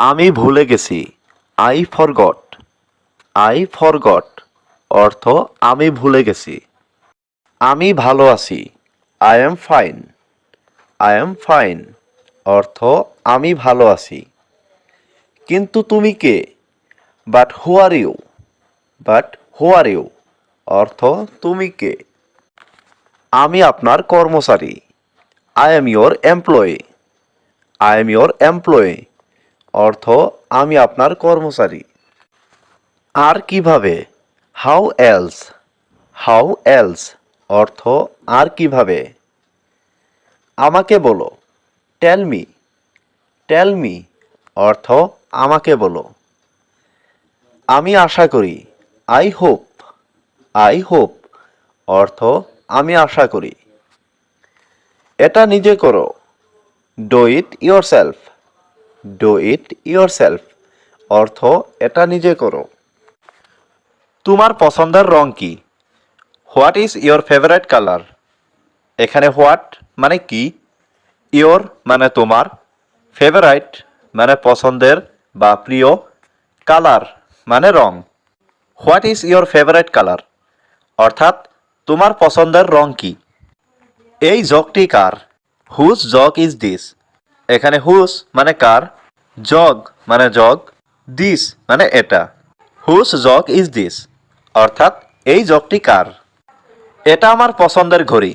আমি ভুলে গেছি। I forgot. আই ফরগট অর্থ আমি ভুলে গেছি। আমি ভালো আছি। I am fine. I am fine অর্থ আমি ভালো আছি। কিন্তু তুমি কে? But who are you? But who are you অর্থ তুমি কে? আমি আপনার কর্মচারী। I am your employee. I am your employee অর্থ আমি আপনার কর্মচারী। আর কিভাবে? How else. হাউ এলস অর্থ আর কিভাবে। আমাকে বলো। Tell me. টেল মি অর্থ আমাকে বলো। আমি আশা করি। I hope. আই হোপ অর্থ আমি আশা করি। এটা নিজে করো। Do it yourself. Do it yourself অর্থ এটা নিজে করো। তোমার পছন্দের রং কি? What is your favourite colour? এখানে হোয়াট মানে কি, ইয়োর মানে তোমার, ফেভারাইট মানে পছন্দের বা প্রিয়, কালার মানে রং। What is your favourite colour অর্থাৎ তোমার পছন্দের রং কি? এই জগটি কার? Whose jug is this? এখানে হুজ মানে কার, জগ মানে জগ, দিস মানে এটা। হুজ জগ ইজ দিস অর্থাৎ এই জগটি কার? এটা আমার পছন্দের ঘড়ি।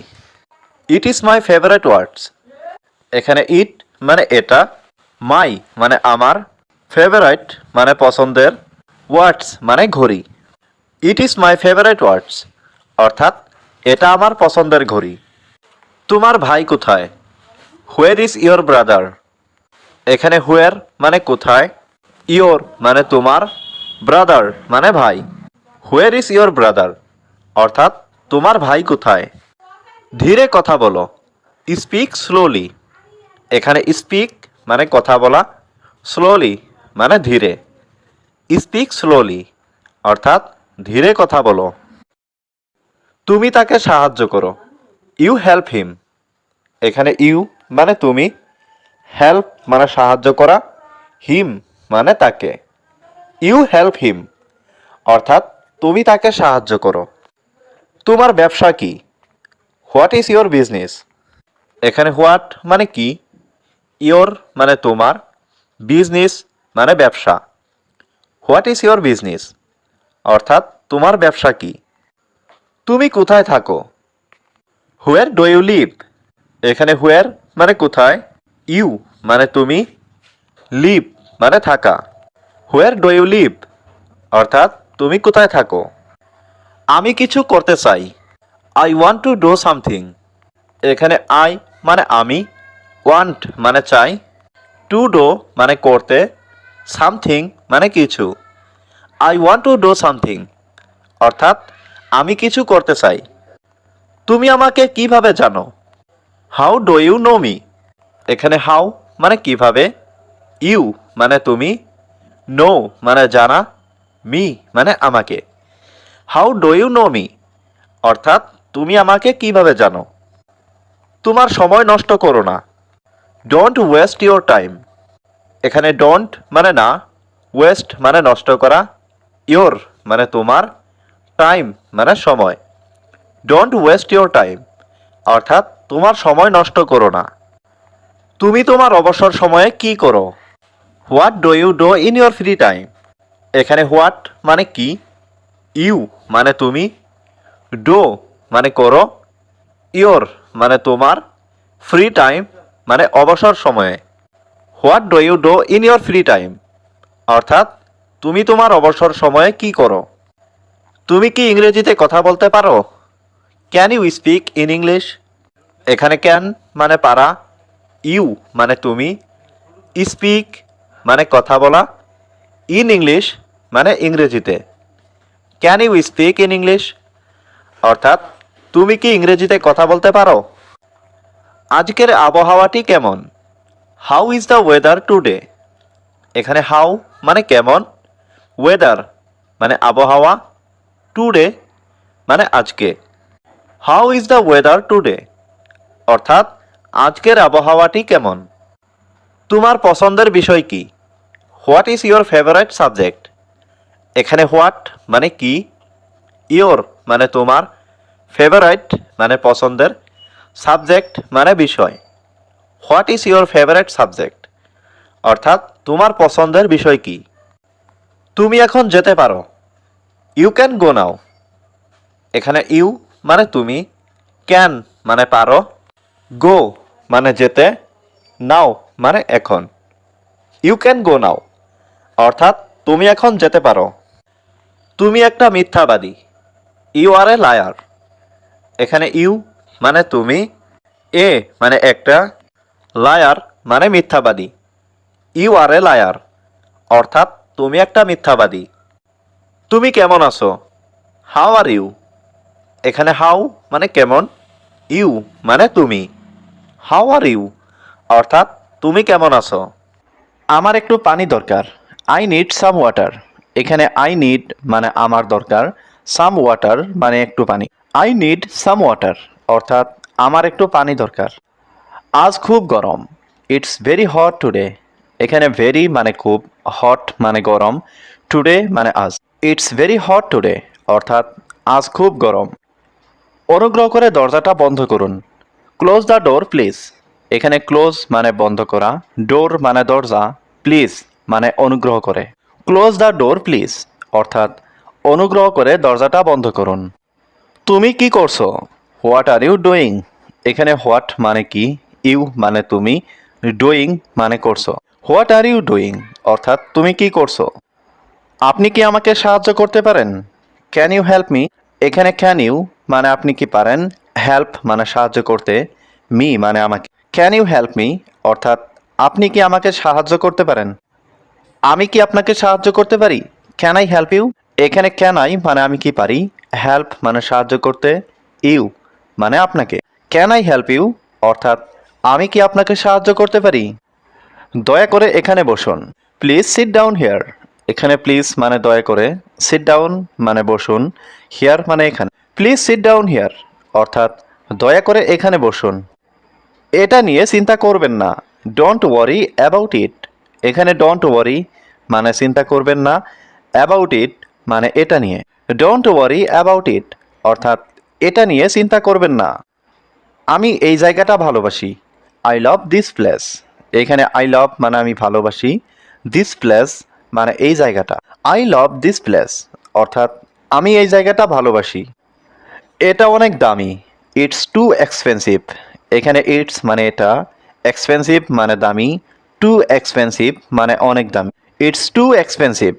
ইট ইজ মাই ফেভারিট ওয়ার্ডস। এখানে ইট মানে এটা, মাই মানে আমার, ফেভারাইট মানে পছন্দের, ওয়ার্ডস মানে ঘড়ি। ইট ইজ মাই ফেভারিট ওয়ার্ডস অর্থাৎ এটা আমার পছন্দের ঘড়ি। তোমার ভাই কোথায়? Where is your brother? এখানে হোয়ার মানে কোথায়, ইয়োর মানে তোমার, ব্রাদার মানে ভাই। হোয়ার ইজ ইয়োর ব্রাদার অর্থাৎ তোমার ভাই কোথায়? ধীরে কথা বলো। Speak slowly. এখানে স্পিক মানে কথা বলা, স্লোলি মানে ধীরে। স্পিক স্লোলি অর্থাৎ ধীরে কথা বলো। তুমি তাকে সাহায্য করো। You help him. এখানে ইউ মানে তুমি, হেল্প মানে সাহায্য করা, হিম মানে তাকে। ইউ হেল্প হিম অর্থাৎ তুমি তাকে সাহায্য করো। তোমার ব্যবসা কি? What is your business? এখানে হোয়াট মানে কি, ইয়োর মানে তোমার, বিজনেস মানে ব্যবসা। হোয়াট ইজ ইয়োর বিজনেস অর্থাৎ তোমার ব্যবসা কি? তুমি কোথায় থাকো? Where do you live? এখানে হোয়ার মানে কোথায়, ইউ মানে তুমি, লিভ মানে থাকা। হোয়ার ডু ইউ লিভ অর্থাৎ তুমি কোথায় থাকো? আমি কিছু করতে চাই। I want to do something. এখানে আই মানে আমি, ওয়ান্ট মানে চাই, টু ডু মানে করতে, সামথিং মানে কিছু। I want to do something অর্থাৎ আমি কিছু করতে চাই। তুমি আমাকে কিভাবে জানো? How do you know me? এখানে হাউ মানে কিভাবে, ইউ মানে তুমি, নো মানে জানা, মি মানে আমাকে। How do you know me অর্থাৎ তুমি আমাকে কিভাবে জানো। তোমার সময় নষ্ট করো না। Don't waste your time. এখানে ডোন্ট মানে না, ওয়েস্ট মানে নষ্ট করা, ইয়োর মানে তোমার, টাইম মানে সময়। ডোন্ট ওয়েস্ট ইয়োর টাইম অর্থাৎ তোমার সময় নষ্ট করো না। তুমি তোমার অবসর সময়ে কি করো? What do you do in your free time? এখানে হোয়াট মানে কি, ইউ মানে তুমি, ডু মানে করো, ইয়োর মানে তোমার, ফ্রি টাইম মানে অবসর সময়ে। What do you do in your free time অর্থাৎ তুমি তোমার অবসর সময়ে কি করো? তুমি কি ইংরেজিতে কথা বলতে পারো? Can you speak in English? এখানে ক্যান মানে পারা, ইউ মানে তুমি, স্পিক মানে কথা বলা, ইন ইংলিশ মানে ইংরেজিতে। Can you speak in English অর্থাৎ তুমি কি ইংরেজিতে কথা বলতে পারো? আজকের আবহাওয়াটি কেমন? How is the weather today? এখানে হাউ মানে কেমন, ওয়েদার মানে আবহাওয়া, টুডে মানে আজকে। How is the weather today অর্থাৎ আজকের আবহাওয়াটি কেমন? তোমার পছন্দের বিষয় কি? What is your favourite subject? এখানে হোয়াট মানে কি, ইয়োর মানে তোমার, ফেভারাইট মানে পছন্দের, সাবজেক্ট মানে বিষয়। What is your favourite subject অর্থাৎ তোমার পছন্দের বিষয় কি? তুমি এখন যেতে পারো। ইউ ক্যান গো নাও। এখানে ইউ মানে তুমি, ক্যান মানে পারো, গো মানে যেতে, নাও মানে এখন। ইউ ক্যান গো নাও অর্থাৎ তুমি এখন যেতে পারো। তুমি একটা মিথ্যাবাদী। You are a liar. এখানে ইউ মানে তুমি, এ মানে একটা, লায়ার মানে মিথ্যাবাদী। ইউ আর এ লায়ার অর্থাৎ তুমি একটা মিথ্যাবাদী। তুমি কেমন আছো? How are you. এখানে হাউ মানে কেমন, ইউ মানে তুমি, হাউ আর ইউ অর্থাৎ তুমি কেমন আছো? আমার একটু পানি দরকার। I need some water. এখানে আই নিড মানে আমার দরকার, সাম ওয়াটার মানে একটু পানি। আই নিড সাম ওয়াটার অর্থাৎ আমার একটু পানি দরকার। আজ খুব গরম। It's very hot today. এখানে ভেরি মানে খুব, হট মানে গরম, টুডে মানে আজ। ইটস ভেরি হট টুডে অর্থাৎ আজ খুব গরম। অনুগ্রহ করে দরজাটা বন্ধ করুন। Close the door please. এখানে ক্লোজ মানে বন্ধ করা, ডোর মানে দরজা, প্লিজ মানে অনুগ্রহ করে। ক্লোজ দ্য ডোর প্লিজ অর্থাৎ অনুগ্রহ করে দরজাটা বন্ধ করুন। তুমি কি করছো? What are you doing. এখানে হোয়াট মানে কি, ইউ মানে তুমি, ডুইং মানে করছো। হোয়াট আর ইউ ডুইং অর্থাৎ তুমি কি করছো? আপনি কি আমাকে সাহায্য করতে পারেন? Can you help me. এখানে ক্যান ইউ মানে আপনি কি পারেন, হেল্প মানে সাহায্য করতে, মি মানে আমাকে। ক্যান ইউ হেল্প মি অর্থাৎ আপনি কি আমাকে সাহায্য করতে পারেন? আমি কি আপনাকে সাহায্য করতে পারি? Can I help you. এখানে ক্যান আই মানে আমি কি পারি, হেল্প মানে সাহায্য করতে, ইউ মানে আপনাকে। ক্যান আই হেল্প ইউ অর্থাৎ আমি কি আপনাকে সাহায্য করতে পারি? দয়া করে এখানে বসুন। Please sit down here. এখানে প্লিজ মানে দয়া করে, সিট ডাউন মানে বসুন, হিয়ার মানে এখানে। প্লিজ সিট ডাউন হিয়ার অর্থাৎ দয়া করে এখানে বসুন। এটা নিয়ে চিন্তা করবেন না। Don't worry about it. এখানে ডোন্ট ওয়ারি মানে চিন্তা করবেন না, অ্যাবাউট ইট মানে এটা নিয়ে। ডোন্ট ওয়ারি অ্যাবাউট ইট অর্থাৎ এটা নিয়ে চিন্তা করবেন না। আমি এই জায়গাটা ভালোবাসি। I love this place. এখানে আই লাভ মানে আমি ভালোবাসি, দিস প্লেস মানে এই জায়গাটা। আই লাভ দিস প্লেস অর্থাৎ আমি এই জায়গাটা ভালোবাসি। এটা অনেক দামি। It's too expensive. এখানে ইটস মানে এটা, এক্সপেন্সিভ মানে দামি, টু এক্সপেন্সিভ মানে অনেক দামি। ইটস টু এক্সপেন্সিভ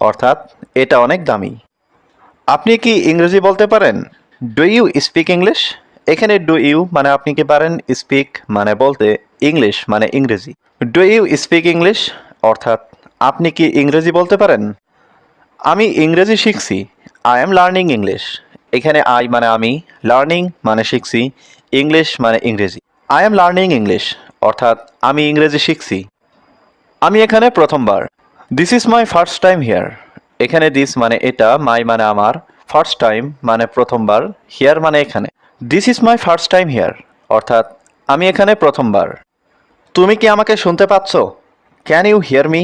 অর্থাৎ এটা অনেক দামি। আপনি কি ইংরেজি বলতে পারেন? Do you speak English. এখানে ডু ইউ মানে আপনি কি পারেন, স্পিক মানে বলতে, ইংলিশ মানে ইংরেজি। ডু ইউ স্পিক ইংলিশ অর্থাৎ আপনি কি ইংরেজি বলতে পারেন? আমি ইংরেজি শিখছি। I am learning English. এখানে আই মানে আমি, লার্নিং মানে শিখছি, ইংলিশ মানে ইংরেজি। আই এম লার্নিং ইংলিশ অর্থাৎ আমি ইংরেজি শিখছি। আমি এখানে প্রথমবার। This is my first time here. এখানে দিস মানে এটা, মাই মানে আমার, ফার্স্ট টাইম মানে প্রথমবার, হিয়ার মানে এখানে। This is my first time here অর্থাৎ আমি এখানে প্রথমবার। তুমি কি আমাকে শুনতে পাচ্ছ? Can you hear me.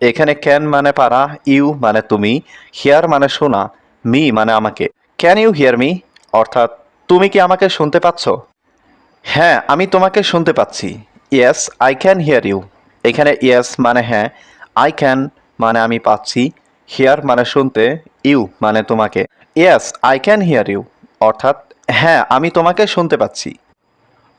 এখানে ক্যান মানে পারা, ইউ মানে তুমি, হিয়ার মানে শোনা, মি মানে আমাকে। ক্যান ইউ হিয়ার মি অর্থাৎ তুমি কি আমাকে শুনতে পাচ্ছ? হ্যাঁ, আমি তোমাকে শুনতে পাচ্ছি। Yes I can hear you. এখানে ইয়েস মানে হ্যাঁ, আই ক্যান মানে আমি পাচ্ছি, হিয়ার মানে শুনতে, ইউ মানে তোমাকে। Yes I can hear you অর্থাৎ হ্যাঁ আমি তোমাকে শুনতে পাচ্ছি।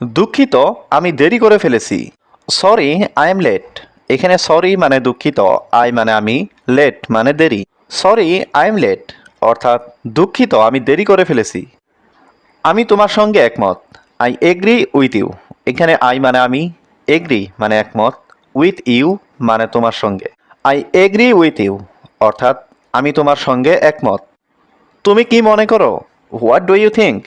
দুঃখিত, আমি দেরি করে ফেলেছি। Sorry I am late. এখানে সরি মানে দুঃখিত, আই মানে আমি, লেট মানে দেরি। সরি আই এম লেট অর্থাৎ দুঃখিত আমি দেরি করে ফেলেছি। আমি তোমার সঙ্গে একমত। I agree with you. এখানে আই মানে আমি, এগ্রি মানে একমত, উইথ ইউ মানে তোমার সঙ্গে। আই এগ্রি উইথ ইউ অর্থাৎ আমি তোমার সঙ্গে একমত। তুমি কি মনে করো? What do you think.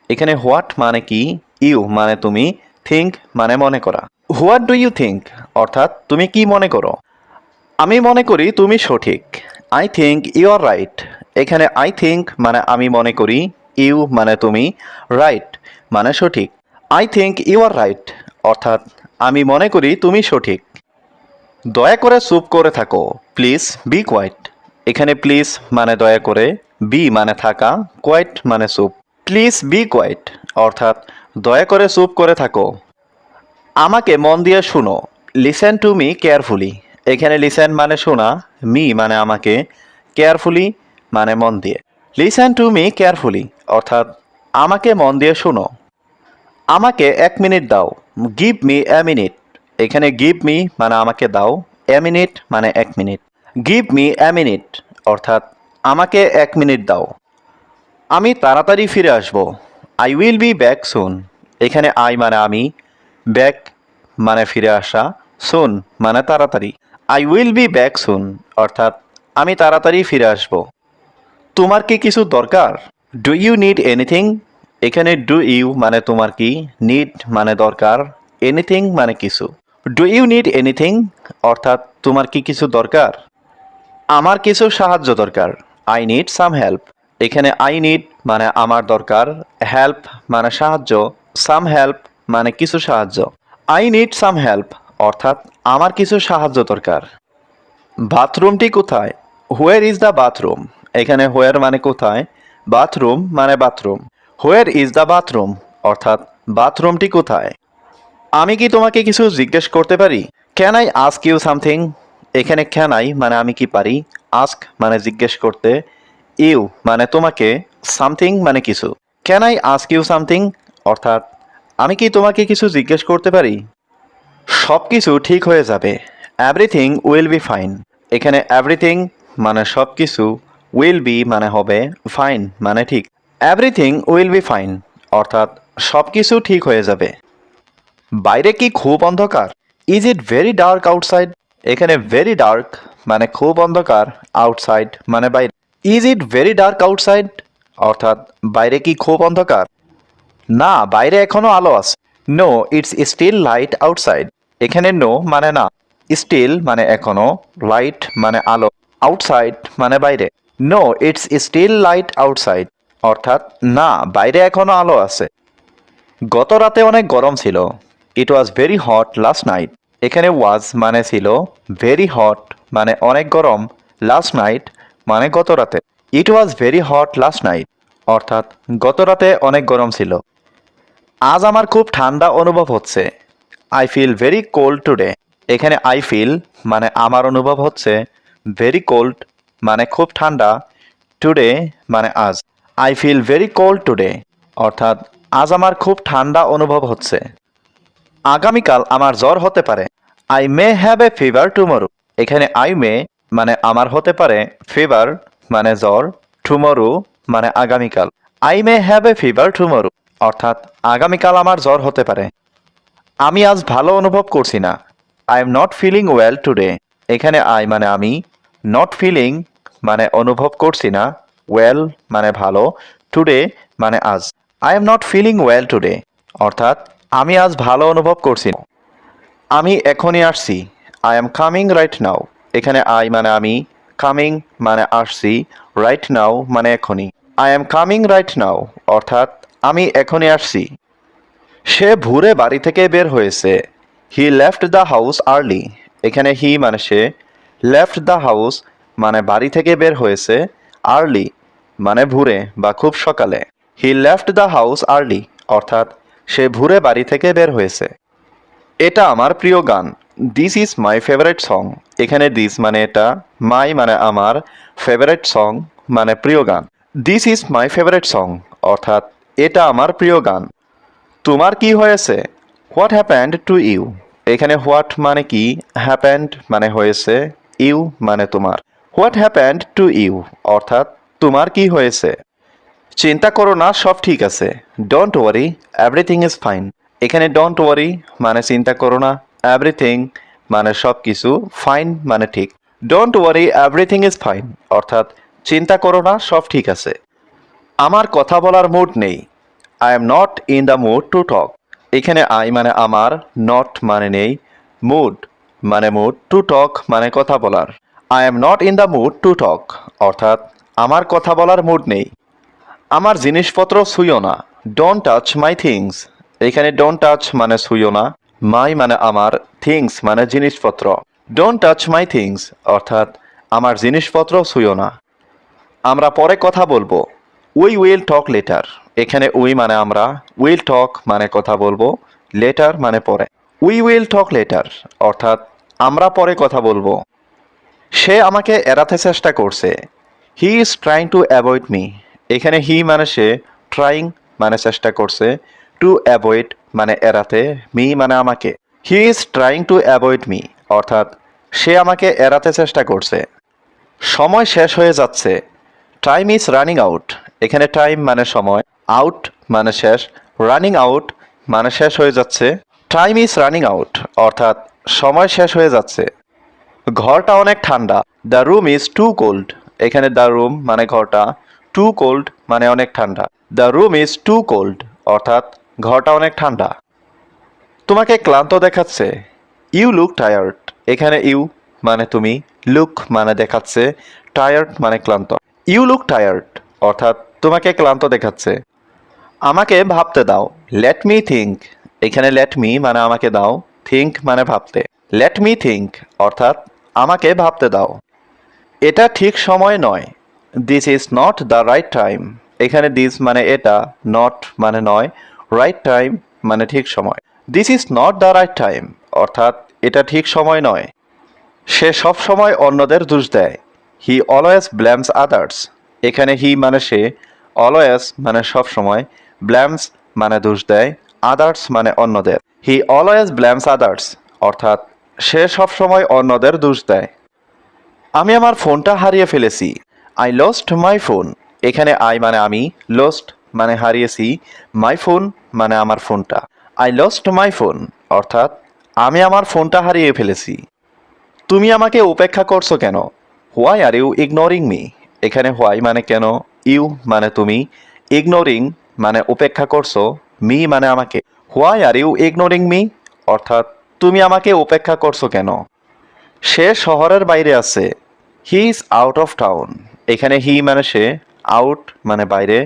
এখানে হোয়াট মানে কি, ইউ মানে তুমি, থিঙ্ক মানে মনে করা। হোয়াট ডু ইউ থিঙ্ক অর্থাৎ তুমি কি মনে করো? আমি মনে করি তুমি সঠিক। I think you are right. এখানে আই থিঙ্ক মানে আমি মনে করি, ইউ মানে তুমি, রাইট মানে সঠিক। I think you are right অর্থাৎ আমি মনে করি তুমি সঠিক। দয়া করে চুপ করে থাকো, প্লিজ বি কোয়াইট। এখানে প্লিজ মানে দয়া করে, বি মানে থাকা, কোয়াইট মানে চুপ। প্লিজ বি কোয়াইট অর্থাৎ দয়া করে চুপ করে থাকো। আমাকে মন দিয়ে শুনো, লিসেন টু মি কেয়ারফুলি। এখানে লিসেন মানে শোনা, মি মানে আমাকে, কেয়ারফুলি মানে মন দিয়ে। লিসেন টু মি কেয়ারফুলি অর্থাৎ আমাকে মন দিয়ে শোনো। আমাকে 1 মিনিট দাও, গিভ মি এ মিনিট। এখানে গিভ মি মানে আমাকে দাও, এ মিনিট মানে 1 minute. Give me a minute অর্থাৎ আমাকে 1 মিনিট দাও। আমি তাড়াতাড়ি ফিরে আসব, আই উইল বি ব্যাক সুন। এখানে আই মানে আমি, ব্যাক মানে ফিরে আসা, সুন মানে তাড়াতাড়ি। I will be back soon অর্থাৎ আমি তাড়াতাড়ি ফিরে আসব। তোমার কি কিছু দরকার? Do you need anything? এখানে ডু ইউ মানে তোমার কি, নিড মানে দরকার, এনিথিং মানে কিছু। ডু ইউ নিড এনিথিং অর্থাৎ তোমার কি কিছু দরকার? আমার কিছু সাহায্য দরকার, আই নিড সাম হেল্প। এখানে আই নিড মানে আমার দরকার, হেল্প মানে সাহায্য, সাম হেল্প মানে কিছু সাহায্য। আই নিড সাম হেল্প অর্থাৎ আমার কিছু সাহায্য দরকার। বাথরুমটি কোথায়? Where is the bathroom? এখানে হোয়ার মানে কোথায়, বাথরুম মানে bathroom. Where is the bathroom অর্থাৎ বাথরুমটি কোথায়? আমি কি তোমাকে কিছু জিজ্ঞেস করতে পারি? Can I ask you something? এখানে ক্যান আই মানে আমি কি পারি, আস্ক মানে জিজ্ঞেস করতে, ইউ মানে তোমাকে, সামথিং মানে কিছু। Can I ask you something অর্থাৎ আমি কি তোমাকে কিছু জিজ্ঞেস করতে পারি? সব কিছু ঠিক হয়ে যাবে, এভরিথিং উইল বি ফাইন। এখানে এভরিথিং মানে সব কিছু, উইল বি মানে হবে, ফাইন মানে ঠিক। এভরিথিং উইল বি ফাইন অর্থাৎ সব কিছু ঠিক হয়ে যাবে। বাইরে কি খুব অন্ধকার? Is it very dark outside? এখানে ভেরি ডার্ক মানে খুব অন্ধকার, আউটসাইড মানে বাইরে। Is it very dark outside অর্থাৎ বাইরে কি খুব অন্ধকার? না, বাইরে এখনো আলো আছে। No, it's still light outside. এখানে নো মানে না, স্টিল মানে এখনো, লাইট মানে আলো, আউটসাইড মানে বাইরে। No, it's still light outside অর্থাৎ না, বাইরে এখনো আলো আছে। গত রাতে অনেক গরম ছিল, it was very hot last night. এখানে ওয়াজ মানে ছিল, ভেরি হট মানে অনেক গরম, লাস্ট নাইট মানে গত রাতে। It was very hot last night অর্থাৎ গত রাতে অনেক গরম ছিল। আজ আমার খুব ঠান্ডা অনুভব হচ্ছে, I feel very cold today. এখানে আই ফিল মানে আমার অনুভব হচ্ছে, ভেরি কোল্ড মানে খুব ঠান্ডা, টুডে মানে আজ। I feel very cold today অর্থাৎ আজ আমার খুব ঠান্ডা অনুভব হচ্ছে। আগামীকাল আমার জ্বর হতে পারে, I may have a fever tomorrow. এখানে আই মে মানে আমার হতে পারে, ফিভার মানে জ্বর, টুমরো মানে আগামীকাল। I may have a fever tomorrow অর্থাৎ আগামীকাল আমার জ্বর হতে পারে। আমি আজ ভালো অনুভব করছি না, I am not feeling well today. এখানে আই মানে আমি, নট ফিলিং মানে অনুভব করছি না, ওয়েল মানে ভালো, টুডে মানে আজ। I am not feeling well today অর্থাৎ আমি আজ ভালো অনুভব করছি না। আমি এখনই আসছি, I am coming right now. এখানে আই মানে আমি, কামিং মানে আসছি, রাইট নাও মানে এখনই। I am coming right now অর্থাৎ আমি এখনই আসছি। সে ভোরে বাড়ি থেকে বের হয়েছে, he left the house early. এখানে হি মানে সে, লেফট দ্য হাউস মানে বাড়ি থেকে বের হয়েছে, আর্লি মানে ভোরে বা খুব সকালে। He left the house early অর্থাৎ সে ভোরে বাড়ি থেকে বের হয়েছে। এটা আমার প্রিয় গান, this is my favourite song. এখানে দিস মানে এটা, মাই মানে আমার, ফেভারিট সং মানে প্রিয় গান। This is my favourite song অর্থাৎ এটা আমার প্রিয় গান। তোমার কি হয়েছে? What happened to you? এখানে হোয়াট মানে কি, হ্যাপেন্ড মানে হয়েছে, ইউ মানে তোমার। হোয়াট হ্যাপেন্ড টু ইউ অর্থাৎ তোমার কি হয়েছে? চিন্তা করো না, সব ঠিক আছে, don't worry everything is fine. এখানে ডোন্ট ওয়ারি মানে চিন্তা করো না, এভরিথিং মানে সব কিছু, ফাইন মানে ঠিক। Don't worry everything is fine অর্থাৎ চিন্তা করো না, সব ঠিক আছে। আমার কথা বলার মুড নেই, I am not in the mood to talk. এখানে আই মানে আমার, নট মানে নেই, মুড মানে মুড, টু টক মানে কথা বলার। I am not in the mood to talk অর্থাৎ আমার কথা বলার মুড নেই। আমার জিনিসপত্র ছুঁয়ো না, ডোন্ট টাচ মাই থিংস। এখানে ডোন্ট টাচ মানে ছুঁয়ো না, মাই মানে আমার, থিংস মানে জিনিসপত্র। ডোন্ট টাচ মাই থিংস অর্থাৎ আমার জিনিসপত্র ছুঁয়ো না। আমরা পরে কথা বলবো। We will talk later. এখানে উই মানে আমরা, উইল টক মানে কথা বলবো, লেটার মানে পরে। উই উইল টক লেটার অর্থাৎ আমরা পরে কথা বলবো। সে আমাকে এড়াতে চেষ্টা করছে। He is trying to avoid me. এখানে হি মানে সে, ট্রাইং মানে চেষ্টা করছে, টু অ্যাভয়েড মানে এড়াতে, মি মানে আমাকে। He is trying to avoid me অর্থাৎ সে আমাকে এড়াতে চেষ্টা করছে। সময় শেষ হয়ে যাচ্ছে। Time is running out. এখানে টাইম মানে সময়, আউট মানে শেষ, রানিং আউট মানে শেষ হয়ে যাচ্ছে। টাইম ইজ রানিং আউট অর্থাৎ সময় শেষ হয়ে যাচ্ছে। ঘরটা অনেক ঠান্ডা। The room is too cold. এখানে দ্য রুম মানে ঘরটা, টু কোল্ড মানে অনেক ঠান্ডা। The room is too cold অর্থাৎ ঘরটা অনেক ঠান্ডা। তোমাকে ক্লান্ত দেখাচ্ছে। You look tired. এখানে ইউ মানে তুমি, লুক মানে দেখাচ্ছে, টায়ার্ড মানে ক্লান্ত। ইউ লুক টায়ার্ড অর্থাৎ তোমাকে ক্লান্ত দেখাচ্ছে। আমাকে ভাবতে দাও। Let me think. এখানে লেট মি মানে আমাকে দাও, থিঙ্ক মানে ভাবতে। লেট মি থিঙ্ক অর্থাৎ আমাকে ভাবতে দাও। এটা ঠিক সময় নয়। This is not the right time. এখানে দিস মানে এটা, নট মানে নয়, রাইট টাইম মানে ঠিক সময়। This is not the right time অর্থাৎ এটা ঠিক সময় নয়। সে সব সময় অন্যদের দোষ দেয়। He always blames others. এখানে হি মানে সে, অলওয়েজ মানে সব সময়, ব্লেমস মানে দোষ দেয়, আদার্স মানে অন্যদের। হি অলওয়েজ ব্লেমস আদার্স অর্থাৎ সে সব সময় অন্যদের দোষ দেয়। আমি আমার ফোনটা হারিয়ে ফেলেছি। I lost my phone. এখানে আই মানে আমি, লস্ট মানে হারিয়েছি, মাই ফোন মানে আমার ফোনটা। আই লস্ট মাই ফোন অর্থাৎ আমি আমার ফোনটা হারিয়ে ফেলেছি। তুমি আমাকে উপেক্ষা করছো কেন? Why are you ignoring me. এখানে হোয়াই মানে কেন, ইউ মানে তুমি, ইগনোরিং মানে উপেক্ষা করছো, মি মানে আমাকে। Why are you ignoring me অর্থাৎ তুমি আমাকে উপেক্ষা করছো কেন? সে শহরের বাইরে আছে। He is out of town. এখানে হি মানে সে, আউট মানে বাইরে,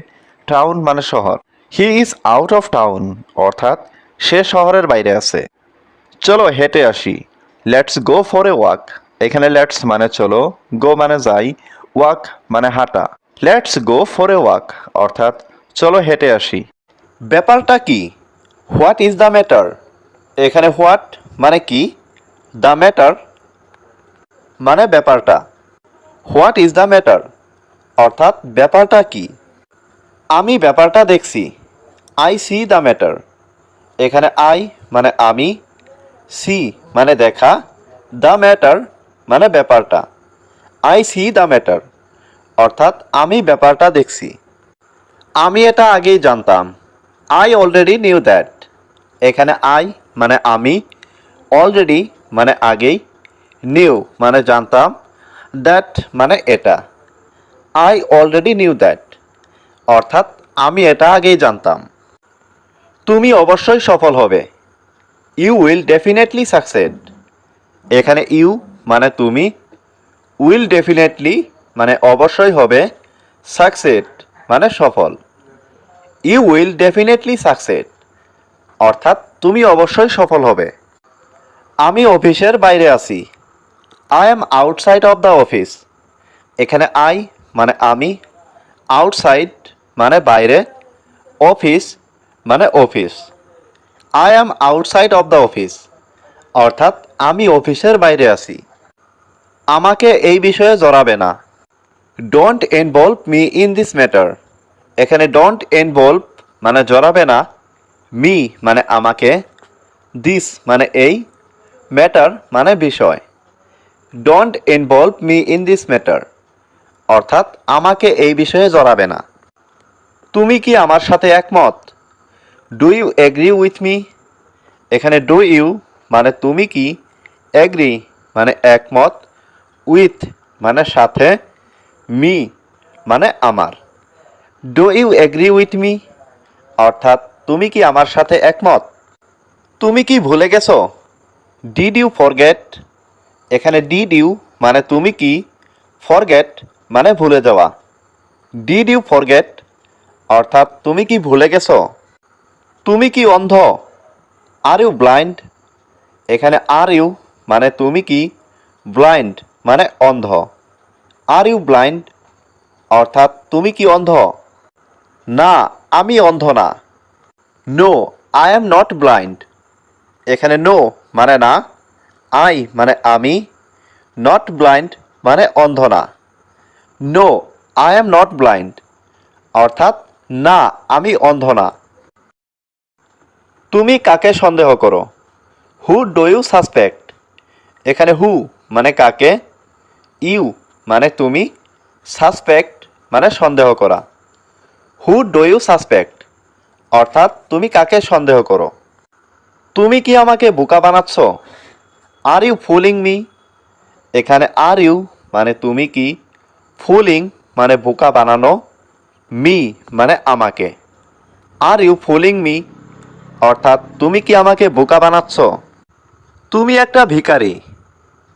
টাউন মানে শহর। He is out of town অর্থাৎ সে শহরের বাইরে আছে। চলো হেঁটে আসি। Let's go for a walk. এখানে লেটস মানে চলো, গো মানে যাই, ওয়াক মানে হাঁটা। Let's go for a walk অর্থাৎ চলো হেঁটে আসি। ব্যাপারটা কি? What is the matter. এখানে হোয়াট মানে কি, দ্য ম্যাটার মানে ব্যাপারটা। হোয়াট ইজ দ্য ম্যাটার অর্থাৎ ব্যাপারটা কি। আমি ব্যাপারটা দেখছি। I C the matter. এখানে আই মানে আমি, সি মানে দেখা, দ্য ম্যাটার মানে ব্যাপারটা। আই সি দ্য ম্যাটার অর্থাৎ আমি ব্যাপারটা দেখছি। আমি এটা আগেই জানতাম। I already knew that. এখানে আই মানে আমি, অলরেডি মানে আগেই, নিউ মানে জানতাম, দ্যাট মানে এটা। আই অলরেডি নিউ দ্যাট অর্থাৎ আমি এটা আগেই জানতাম। তুমি অবশ্যই সফল হবে। You will definitely succeed. এখানে ইউ মানে তুমি, উইল ডেফিনেটলি মানে অবশ্যই হবে, সাকসেড মানে সফল। ইউ উইল ডেফিনেটলি সাকসেড অর্থাৎ তুমি অবশ্যই সফল হবে। আমি অফিসের বাইরে আছি। I M outside of the office. এখানে আই মানে আমি, আউটসাইড মানে বাইরে, অফিস মানে office. I am outside of the office অর্থাৎ আমি অফিসের বাইরে আছি। আমাকে এই বিষয়ে জড়াবে না। Don't involve me in this matter. এখানে ডোন্ট ইনভলভ মানে জড়াবে না, মি মানে আমাকে, দিস মানে এই, ম্যাটার মানে বিষয়। Don't involve me in this matter অর্থাৎ আমাকে এই বিষয়ে জড়াবে না। তুমি কি আমার সাথে একমত? Do you agree with me. এখানে ডু ইউ মানে তুমি কি, এগ্রি মানে একমত, উইথ মানে সাথে, মি মানে আমার। Do you agree with me অর্থাৎ তুমি কি আমার সাথে একমত? তুমি কি ভুলে গেছো? Did you forget. এখানে ডিড ইউ মানে তুমি কি, ফরগেট মানে ভুলে যাওয়া। ডিড ইউ ফরগেট অর্থাৎ তুমি কি ভুলে গেছো? তুমি কি অন্ধ? Are you blind. এখানে আর ইউ মানে তুমি কি, ব্লাইন্ড মানে অন্ধ। আর ইউ ব্লাইন্ড অর্থাৎ তুমি কি অন্ধ? না, আমি অন্ধ না। No, I am not blind. এখানে নো মানে না, আই মানে আমি, নট ব্লাইন্ড মানে অন্ধ না। No, I am not blind অর্থাৎ না, আমি অন্ধ না। তুমি কাকে সন্দেহ করো? Who do you suspect? এখানে হু মানে কাকে, ইউ মানে তুমি, সাসপেক্ট মানে সন্দেহ করা। হু ডু ইউ সাসপেক্ট অর্থাৎ তুমি কাকে সন্দেহ করো? তুমি কি আমাকে বোকা বানাচ্ছ? Are you fooling me? এখানে আর ইউ মানে তুমি কি, ফুলিং মানে বোকা বানানো, মি মানে আমাকে। আর ইউ ফুলিং মি অর্থাৎ তুমি কি আমাকে বোকা বানাচ্ছ? তুমি একটা ভিখারি।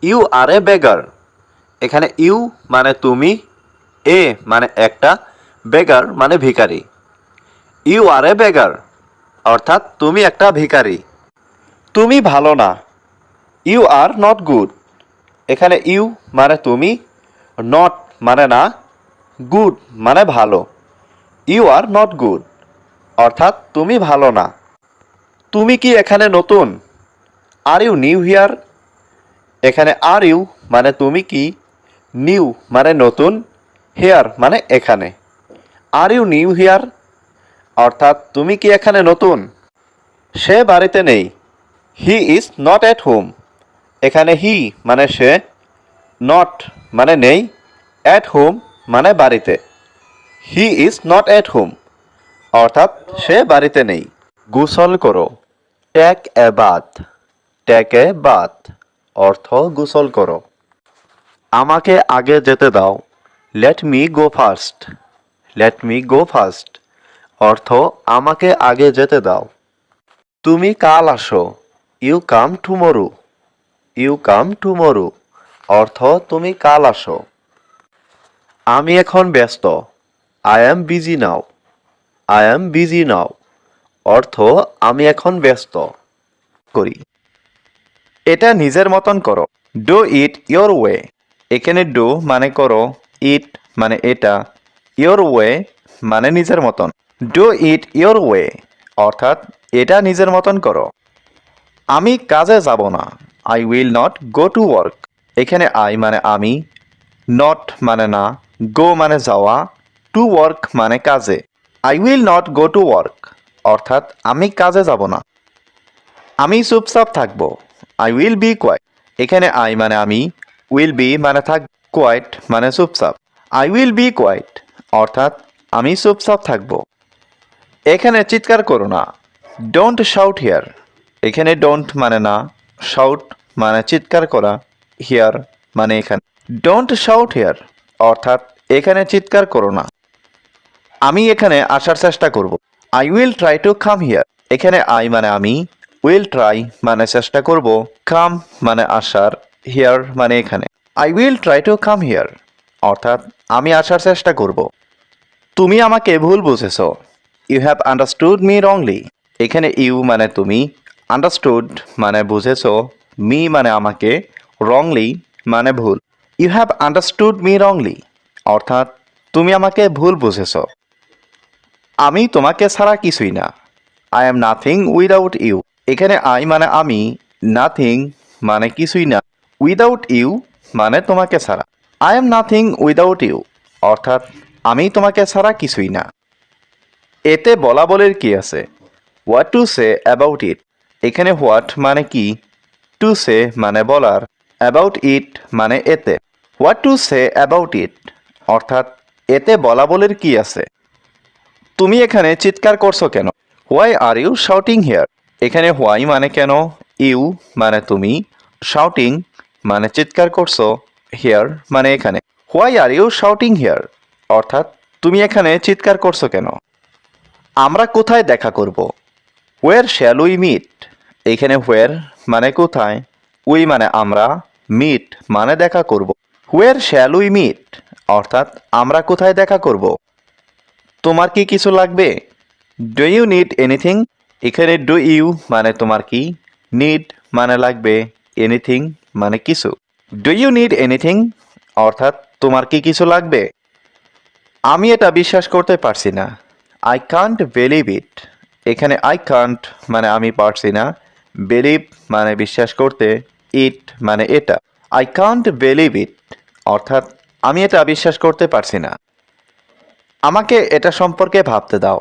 ইউ আর এ বেগার। এখানে ইউ মানে তুমি, এ মানে একটা, বেগার মানে ভিখারি। ইউ আর এ বেগার অর্থাৎ তুমি একটা ভিখারি। তুমি ভালো না। You are not good. এখানে ইউ মানে তুমি, নট মানে না, গুড মানে ভালো। ইউ আর নট গুড অর্থাৎ তুমি ভালো না। তুমি কি এখানে নতুন? Are you new here? এখানে আর ইউ মানে তুমি কি, নিউ মানে নতুন, হেয়ার মানে এখানে। আর ইউ নিউ হিয়ার অর্থাৎ তুমি কি এখানে নতুন? সে বাড়িতে নেই। হি ইজ নট অ্যাট হোম। এখানে হি মানে সে, নট মানে নেই, অ্যাট হোম মানে বাড়িতে। He is not at home অর্থাৎ সে বাড়িতে নেই। গোসল করো। Take a bath. Take a bath অর্থ গোসল করো। আমাকে আগে যেতে দাও। Let me go first. Let me go first অর্থ আমাকে আগে যেতে দাও। তুমি কাল আসো। You come tomorrow. You come tomorrow অর্থ তুমি কাল আসো। আমি এখন ব্যস্ত। I am busy now. I am busy now অর্থ আমি এখন ব্যস্ত। করি। এটা নিজের মতন করো। Do it your way. এখানে ডু মানে করো, ইট মানে এটা, ইয়োর ওয়ে মানে নিজের মতন। ডু ইট ইয়োর ওয়ে অর্থাৎ এটা নিজের মতন করো। আমি কাজে যাব না। I will not go to work. এখানে আই মানে আমি, নট মানে না, গো মানে যাওয়া, টু ওয়ার্ক মানে কাজে। I will not go to work অর্থাৎ আমি কাজে যাব না। আমি চুপচাপ থাকবো। I will be quiet. এখানে আই মানে আমি, উইল বি মানে থাক, কোয়াইট মানে চুপচাপ। আই উইল বি কোয়াইট অর্থাৎ আমি চুপচাপ থাকবো। এখানে চিৎকার করো না। Don't shout here. এখানে ডোন্ট মানে না, শাউট মানে চিৎকার করা, হিয়ার মানে এখানে। ডোন্ট শাউট হিয়ার অর্থাৎ এখানে চিৎকার করো না। আমি এখানে আসার চেষ্টা করব। I will try to come here. এখানে আই মানে আমি, উইল ট্রাই মানে চেষ্টা করব, কাম মানে আসার, হিয়ার মানে এখানে। I will try to come here অর্থাৎ আমি আসার চেষ্টা করব। তুমি আমাকে ভুল বুঝেছ। You have understood me wrongly. এখানে ইউ মানে তুমি, আন্ডারস্টুড মানে বুঝেছ, মি মানে আমাকে, রংলি মানে ভুল। You have understood me wrongly অর্থাৎ তুমি আমাকে ভুল বুঝেছ। আমি তোমাকে ছাড়া কিছুই না। I am nothing without you. এখানে আই মানে আমি, নাথিং মানে কিছুই না, উইদাউট ইউ মানে তোমাকে ছাড়া। I am nothing without you অর্থাৎ আমি তোমাকে ছাড়া কিছুই না। এতে বলা বলের কি আছে? What to say about it. এখানে হোয়াট মানে কি, টু সে মানে বলার, অ্যাবাউট ইট মানে এতে। What to say about it অর্থাৎ এতে বলা বলের কি আছে। তুমি এখানে চিৎকার করছো কেন? Why are you shouting here. এখানে হোয়াই মানে কেন, ইউ মানে তুমি, শাউটিং মানে চিৎকার করছো, হিয়ার মানে এখানে। Why are you shouting here অর্থাৎ তুমি এখানে চিৎকার করছো কেন? আমরা কোথায় দেখা করব? হোয়ার শ্যাল উই মিট। এখানে হোয়ার মানে কোথায়, উই মানে আমরা, মিট মানে দেখা করব। হোয়ার শ্যাল উই মিট অর্থাৎ আমরা কোথায় দেখা করব? তোমার কি কিছু লাগবে? Do you need anything. এখানে ডু ইউ মানে তোমার কি, নিড মানে লাগবে, এনিথিং মানে কিছু। ডু ইউ নিড এনিথিং অর্থাৎ তোমার কি কিছু লাগবে? আমি এটা বিশ্বাস করতে পারছি না। I can't believe it. এখানে আই কান্ট মানে আমি পারছি না, বিলিভ মানে বিশ্বাস করতে, ইট মানে এটা। আই কান্ট বিলিভ ইট অর্থাৎ আমি এটা বিশ্বাস করতে পারছি না। আমাকে এটা সম্পর্কে ভাবতে দাও।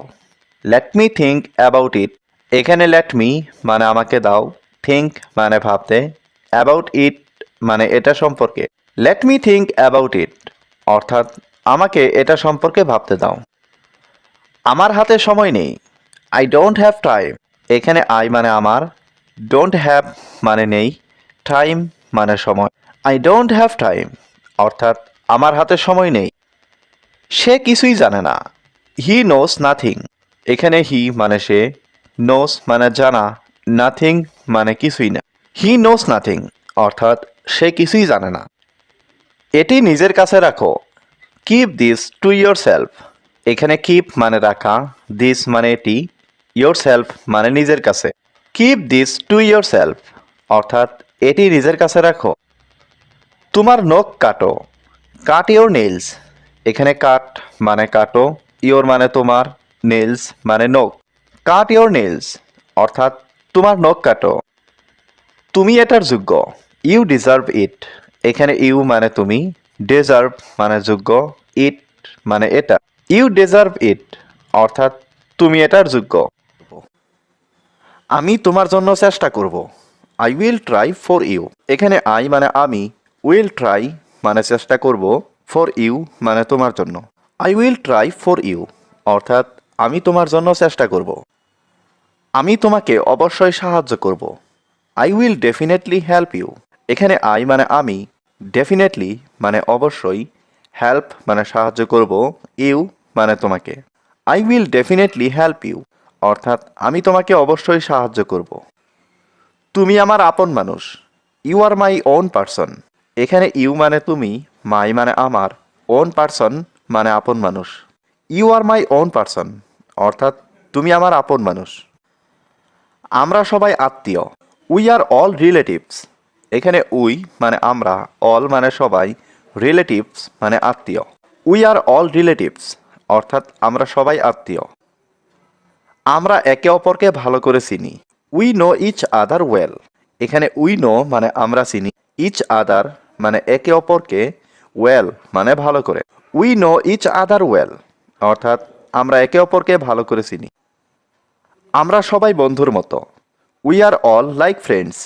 Let me think about it. এখানে লেট মি মানে আমাকে দাও, থিঙ্ক মানে ভাবতে, অ্যাবাউট ইট মানে এটা সম্পর্কে। Let me think about it অর্থাৎ আমাকে এটা সম্পর্কে ভাবতে দাও। আমার হাতে সময় নেই। I don't have time. এখানে আই মানে আমার, ডোন্ট হ্যাভ মানে নেই, টাইম মানে সময়। আই ডোন্ট হ্যাভ টাইম অর্থাৎ আমার হাতে সময় নেই। সে কিছুই জানে না। হি নোস নাথিং। এখানে হি মানে সে, নোস মানে জানা, নাথিং মানে কিছুই না। হি নোস নাথিং অর্থাৎ সে কিছুই জানে না। এটি নিজের কাছে রাখো। Keep this to your self. এখানে কিপ মানে রাখা, দিস মানে এটি, ইয়োর সেলফ মানে নিজের কাছে। Keep this to your self অর্থাৎ এটি নিজের কাছে রাখো। তোমার নখ কাটো। কাট ইয়োর নেইলস। এখানে কাট মানে কাটো, ইয়োর মানে তোমার, নেইলস মানে নখ। কাট ইয়োর নেইলস অর্থাৎ তোমার নখ কাটো। তুমি এটার যোগ্য। You deserve it. এখানে ইউ মানে তুমি, ডিজার্ভ মানে যোগ্য, ইট মানে এটা। ইউ ডিজার্ভ ইট অর্থাৎ তুমি এটার যোগ্য। আমি তোমার জন্য চেষ্টা করব। I will try for you. এখানে আই মানে আমি, উইল ট্রাই মানে চেষ্টা করব, ফর ইউ মানে তোমার জন্য। I will try for you অর্থাৎ আমি তোমার জন্য চেষ্টা করব। আমি তোমাকে অবশ্যই সাহায্য করব। I will definitely help you. এখানে আই মানে আমি, ডেফিনেটলি মানে অবশ্যই, হেল্প মানে সাহায্য করব, ইউ মানে তোমাকে। I will definitely help you অর্থাৎ আমি তোমাকে অবশ্যই সাহায্য করব। তুমি আমার আপন মানুষ। You are my own person. এখানে ইউ মানে তুমি, মাই মানে আমার, ওন পারসন মানে আপন মানুষ। You are my own person অর্থাৎ তুমি আমার আপন মানুষ। আমরা সবাই আত্মীয়। We are all relatives. এখানে উই মানে আমরা, অল মানে সবাই, রিলেটিভস মানে আত্মীয়। উই আর অল রিলেটিভস অর্থাৎ আমরা সবাই আত্মীয়। আমরা একে অপরকে ভালো করে চিনি। We know each other well. এখানে উই নো মানে আমরা চিনি, ইচ আদার মানে একে অপরকে, ওয়েল মানে ভালো করে। We know each other well অর্থাৎ আমরা একে অপরকে ভালো করে চিনি। আমরা সবাই বন্ধুর মতো। We are all like friends.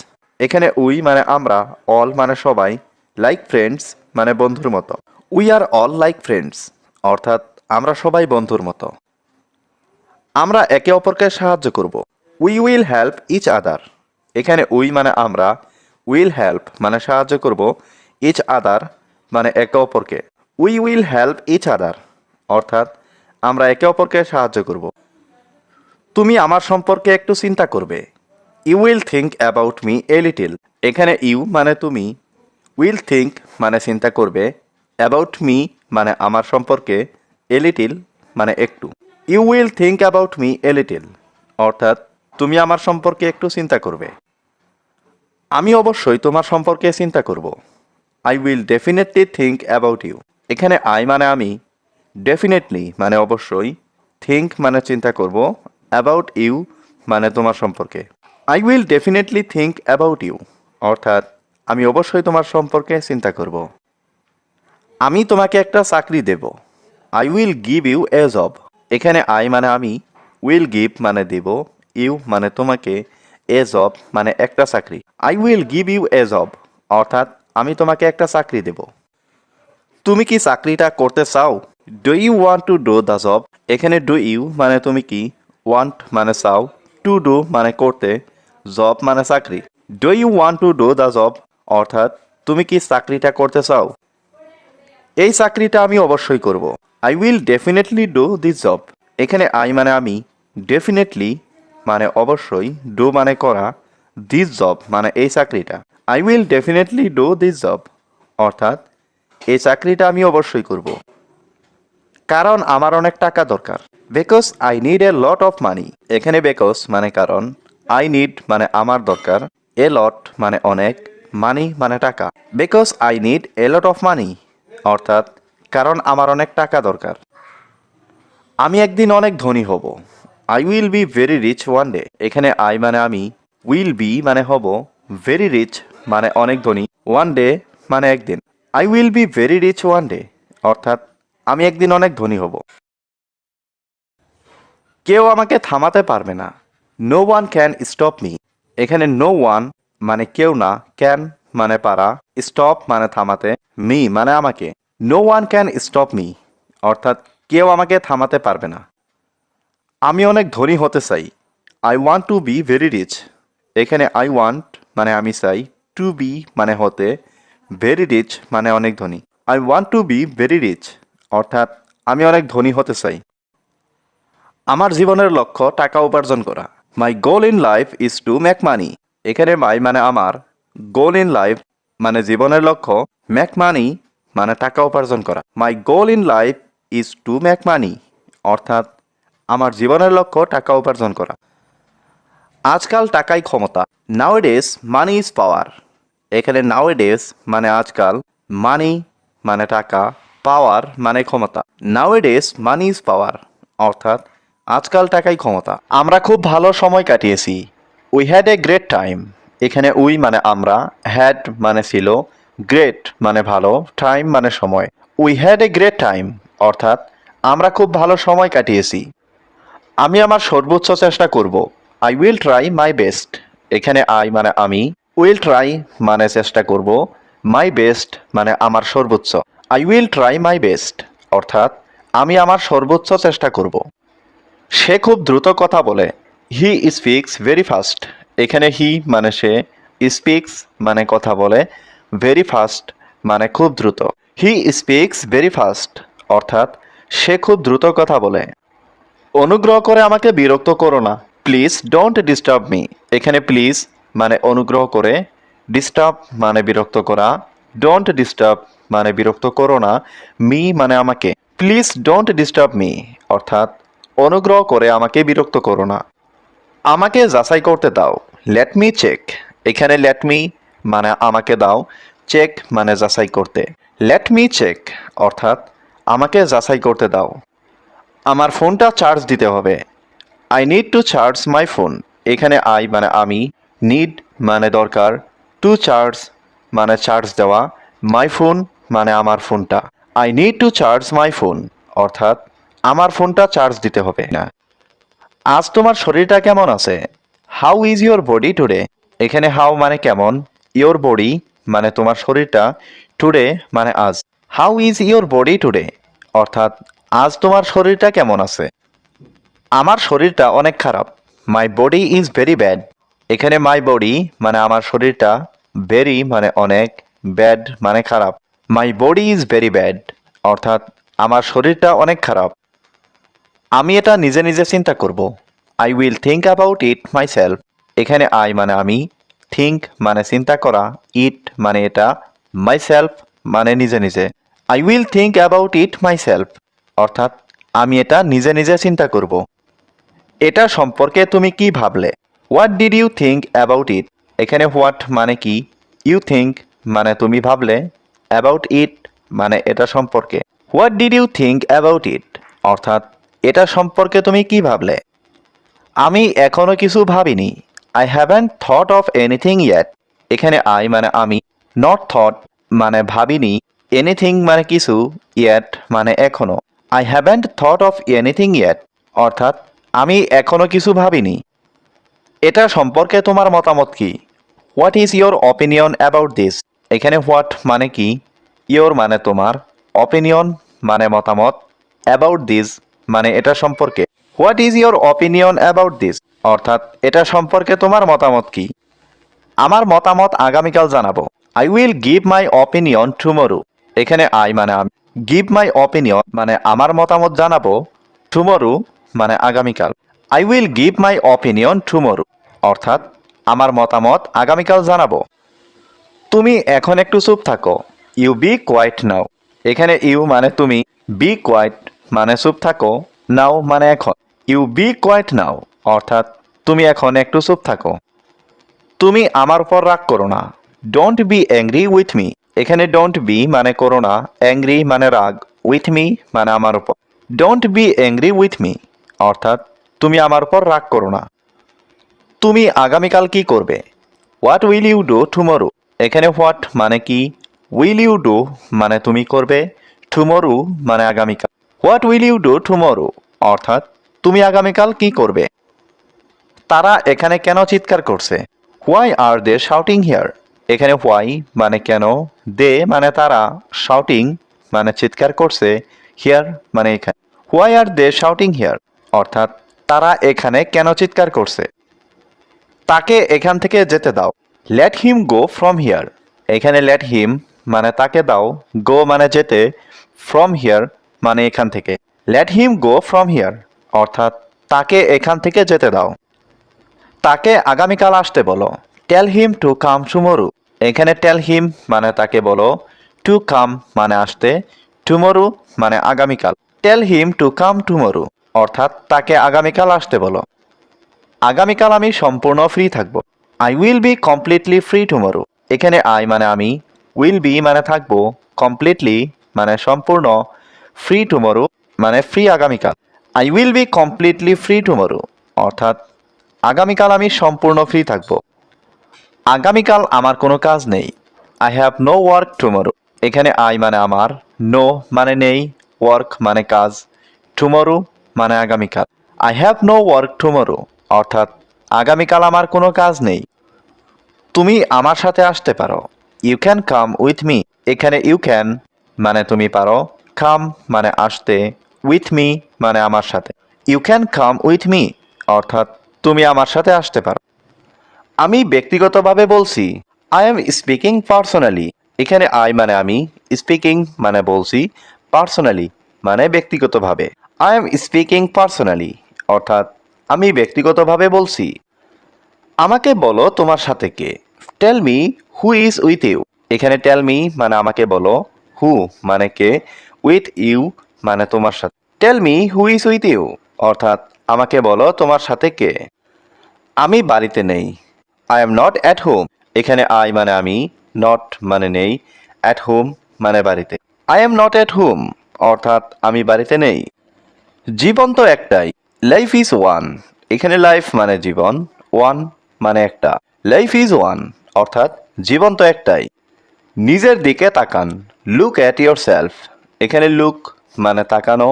এখানে উই মানে আমরা, অল মানে সবাই, লাইক ফ্রেন্ডস মানে বন্ধুর মতো। We are all like friends অর্থাৎ আমরা সবাই বন্ধুর মতো। আমরা একে অপরকে সাহায্য করব। We will help each other. এখানে উই মানে আমরা, উইল হেল্প মানে সাহায্য করব, ইচ আদার মানে একে অপরকে। We will help each other অর্থাৎ আমরা একে অপরকে সাহায্য করব। তুমি আমার সম্পর্কে একটু চিন্তা করবে। You will think about me a little. এখানে ইউ মানে তুমি, উইল থিঙ্ক মানে চিন্তা করবে, অ্যাবাউট মি মানে আমার সম্পর্কে, এ লিটিল মানে একটু। You will think about me a little অর্থাৎ তুমি আমার সম্পর্কে একটু চিন্তা করবে। আমি অবশ্যই তোমার সম্পর্কে চিন্তা করব। I will definitely think about you. এখানে আই মানে আমি, ডেফিনেটলি মানে অবশ্যই, থিঙ্ক মানে চিন্তা করব, অ্যাবাউট ইউ মানে তোমার সম্পর্কে। I will definitely think about you অর্থাৎ আমি অবশ্যই তোমার সম্পর্কে চিন্তা করব। আমি তোমাকে একটা চাকরি দেব। I will give you a job. এখানে আই মানে আমি, উইল গিভ মানে দেব, ইউ মানে তোমাকে, এ জব মানে একটা চাকরি। I will give you a job অর্থাৎ আমি তোমাকে একটা চাকরি দেব। তুমি কি চাকরিটা করতে চাও? Do you want to do the job. এখানে ডু ইউ মানে তুমি কি, ওয়ান্ট মানে চাও, টু ডু মানে করতে, জব মানে চাকরি। Do you want to do the job অর্থাৎ তুমি কি চাকরিটা করতে চাও? এই চাকরিটা আমি অবশ্যই করব। I will definitely do this job. এখানে আই মানে আমি, ডেফিনেটলি মানে অবশ্যই, ডু মানে করা, দিস জব মানে এই চাকরিটা। I will definitely do this job অর্থাৎ এই চাকরিটা আমি অবশ্যই করব। কারণ আমার অনেক টাকা দরকার। Because I need a lot of money. এখানে বিকজ মানে কারণ, আই নিড মানে আমার দরকার, এ লট মানে অনেক, মানি মানে টাকা। Because I need a lot of money, অর্থাৎ কারণ আমার অনেক টাকা দরকার। আমি একদিন অনেক ধনী হব। I will be very rich one day. এখানে আই মানে আমি, উইল বি মানে হব, ভেরি রিচ মানে অনেক ধনী, ওয়ান ডে মানে একদিন। I will be very rich one day, অর্থাৎ আমি একদিন অনেক ধনী হব। কেউ আমাকে থামাতে পারবে না। No one can stop me. এখানে নো ওয়ান মানে কেউ না, ক্যান মানে পারা, স্টপ মানে থামাতে, মি মানে আমাকে। No one can stop me, অর্থাৎ কেউ আমাকে থামাতে পারবে না। আমি অনেক ধনী হতে চাই। I want to be very rich. এখানে আই ওয়ান্ট মানে আমি চাই, টু বি মানে হতে, ভেরি রিচ মানে অনেক ধনী। I want to be very rich, অর্থাৎ আমি অনেক ধনী হতে চাই। আমার জীবনের লক্ষ্য টাকা উপার্জন করা। My goal in life is to make money. এখানে মাই মানে আমার, গোল ইন লাইফ মানে জীবনের লক্ষ্য, মেক মানি মানে টাকা উপার্জন করা। My goal in life is to make money, অর্থাৎ আমার জীবনের লক্ষ্য টাকা উপার্জন করা। আজকাল টাকাই ক্ষমতা। নাওএডেজ মানি ইজ পাওয়ার। এখানে নাওএডেজ মানে আজকাল, মানি মানে টাকা, পাওয়ার মানে ক্ষমতা। নাওএডেজ মানি ইজ পাওয়ার, অর্থাৎ আজকাল টাকাই ক্ষমতা। আমরা খুব ভালো সময় কাটিয়েছি। We had a great time. এখানে উই মানে আমরা, হ্যাড মানে ছিল, গ্রেট মানে ভালো, টাইম মানে সময়। We had a great time, অর্থাৎ আমরা খুব ভালো সময় কাটিয়েছি। আমি আমার সর্বোচ্চ চেষ্টা করব। I will try my best. এখানে আই মানে আমি, উইল ট্রাই মানে চেষ্টা করব, মাই বেস্ট মানে আমার সর্বোচ্চ। I will try my best, অর্থাৎ আমি আমার সর্বোচ্চ চেষ্টা করব। সে খুব দ্রুত কথা বলে। He speaks very fast. এখানে হি মানে সে, স্পিক্স মানে কথা বলে, ভেরি ফাস্ট মানে খুব দ্রুত। হি স্পিক্স ভেরি ফাস্ট, অর্থাৎ সে খুব দ্রুত কথা বলে। অনুগ্রহ করে আমাকে বিরক্ত করো না। Please don't disturb me. এখানে প্লিজ মানে অনুগ্রহ করে, ডিস্টার্ব মানে বিরক্ত করা, ডোন্ট ডিস্টার্ব মানে বিরক্ত করো না, মি মানে আমাকে। প্লিজ ডোন্ট ডিস্টার্ব মি, অর্থাৎ অনুগ্রহ করে আমাকে বিরক্ত করো না। আমাকে যাচাই করতে দাও। Let me check. এখানে লেট মি মানে আমাকে দাও, চেক মানে যাচাই করতে। লেট মি চেক, অর্থাৎ আমাকে যাচাই করতে দাও। আমার ফোনটা চার্জ দিতে হবে। I need to charge my phone. এখানে আই মানে আমি, নিড মানে দরকার, টু চার্জ মানে চার্জ দেওয়া, মাই ফোন মানে আমার ফোনটা। I need to charge my phone, অর্থাৎ আমার ফোনটা চার্জ দিতে হবে না। আজ তোমার শরীরটা কেমন আছে? How is your body today? এখানে হাউ মানে কেমন, ইয়োর বডি মানে তোমার শরীরটা, টুডে মানে আজ। How is your body today, অর্থাৎ আজ তোমার শরীরটা কেমন আছে। আমার শরীরটা অনেক খারাপ। My body is very bad. এখানে মাই বডি মানে আমার শরীরটা, ভেরি মানে অনেক, ব্যাড মানে খারাপ। My body is very bad, অর্থাৎ আমার শরীরটা অনেক খারাপ। আমি এটা নিজে নিজে চিন্তা করব। I will think about it my self. এখানে আই মানে আমি, থিঙ্ক মানে চিন্তা করা, ইট মানে এটা, মাই সেলফ মানে নিজে নিজে। I will think about it my self, অর্থাৎ আমি এটা নিজে নিজে চিন্তা করব। এটা সম্পর্কে তুমি কি ভাবলে? What did you think about it? এখানে হোয়াট মানে কি, ইউ থিঙ্ক মানে তুমি ভাবলে, অ্যাবাউট ইট মানে এটা সম্পর্কে। What did you think about it, অর্থাৎ এটা সম্পর্কে তুমি কি ভাবলে? আমি এখনো কিছু ভাবিনি। I haven't thought of anything yet. এখানে আই মানে আমি, নট থট মানে ভাবিনি, এনিথিং মানে কিছু, ইয়েট মানে এখনো। I haven't thought of anything yet, অর্থাৎ আমি এখনো কিছু ভাবিনি। এটা সম্পর্কে তোমার মতামত কি? What is your opinion about this? এখানে হোয়াট মানে কি, ইয়োর মানে তোমার, অপিনিয়ন মানে মতামত, অ্যাবাউট দিস মানে এটা সম্পর্কে। What is your opinion about this, অর্থাৎ এটা সম্পর্কে তোমার মতামত কি? আমার মতামত আগামীকাল জানাবো। I will give my opinion tomorrow. এখানে আই মানে আমি, গিভ মাই অপিনিয়ন মানে আমার মতামত জানাবো, টুমরো মানে আগামীকাল। I will give my opinion tomorrow, অর্থাৎ আমার মতামত আগামীকাল জানাবো। তুমি এখন একটু চুপ থাকো। ইউ বি কোয়াইট নাও। এখানে ইউ মানে তুমি, বি কোয়াইট মানে চুপ থাকো, নাও মানে এখন। ইউ বি কোয়াইট নাও, অর্থাৎ তুমি এখন একটু চুপ থাকো। তুমি আমার উপর রাগ করো না। Don't be angry with me. এখানে ডোন্ট বি মানে করো না, অ্যাংরি মানে রাগ, উইথ মি মানে আমার উপর। Don't be angry with me অর্থাৎ তুমি আমার উপর রাগ করো না। তুমি আগামীকাল কি করবে? What will you do tomorrow. এখানে হোয়াট মানে কি, উইল ইউ ডু মানে তুমি করবে, টুমরো মানে আগামীকাল। What will you do tomorrow অর্থাৎ তুমি আগামীকাল কি করবে। তারা এখানে কেন চিৎকার করছে? Why are they shouting here. এখানে হোয়াই মানে কেন, দে মানে তারা, শাউটিং মানে চিৎকার করছে, হিয়ার মানে এখানে। Why are they shouting here অর্থাৎ তারা এখানে কেন চিৎকার করছে। তাকে এখান থেকে যেতে দাও। Let him go from here. এখানে লেট হিম মানে তাকে দাও, গো মানে যেতে, ফ্রম হিয়ার মানে এখান থেকে। Let him go from here অর্থাৎ তাকে এখান থেকে যেতে দাও। তাকে আগামীকাল আসতে বলো। টেল হিম টু কাম টুমরো। এখানে টেল হিম মানে তাকে বলো, টু কাম মানে আসতে, টুমরো মানে আগামীকাল। টেল হিম টু কাম টুমরো অর্থাৎ তাকে আগামীকাল আসতে বলো। আগামীকাল আমি সম্পূর্ণ ফ্রি থাকব। I will B completely free tomorrow. এখানে আই মানে আমি, উইল বি মানে থাকবো, কমপ্লিটলি মানে সম্পূর্ণ, ফ্রি টুমরো মানে ফ্রি আগামীকাল। I will B completely free tomorrow অর্থাৎ আগামীকাল আমি সম্পূর্ণ ফ্রি থাকব। আগামীকাল আমার কোনো কাজ নেই। I have no work tomorrow. এখানে আই মানে আমার, নো মানে নেই, ওয়ার্ক মানে কাজ, টুমরো মানে আগামীকাল। I have no work tomorrow অর্থাৎ আগামীকাল আমার কোনো কাজ নেই। তুমি আমার সাথে আসতে পারো। You can come with me. এখানে ইউ ক্যান মানে তুমি পারো, কাম মানে আসতে, উইথ মি মানে আমার সাথে। You can come with me অর্থাৎ তুমি আমার সাথে আসতে পারো। আমি ব্যক্তিগতভাবে বলছি। I am speaking personally. এখানে আই মানে আমি, স্পিকিং মানে বলছি, পার্সোনালি মানে ব্যক্তিগতভাবে। আই এম স্পিকিং পার্সোনালি অর্থাৎ আমি ব্যক্তিগতভাবে বলছি। আমাকে বলো তোমার সাথে কে। Tell me who is with you. এখানে টেল মি মানে আমাকে বলো, হু মানে কে, উইথ ইউ মানে তোমার সাথে। Tell me who is with you অর্থাৎ আমাকে বলো তোমার সাথে কে। আমি বাড়িতে নেই। I am not at home. এখানে আই মানে আমি, নট মানে নেই, অ্যাট হোম মানে বাড়িতে। I am not at home অর্থাৎ আমি বাড়িতে নেই। জীবন তো একটাই। Life is one. এখানে লাইফ মানে জীবন, ওয়ান মানে একটা। লাইফ ইজ ওয়ান অর্থাৎ জীবন তো একটাই। নিজের দিকে তাকান। Look at your self. এখানে লুক মানে তাকানো,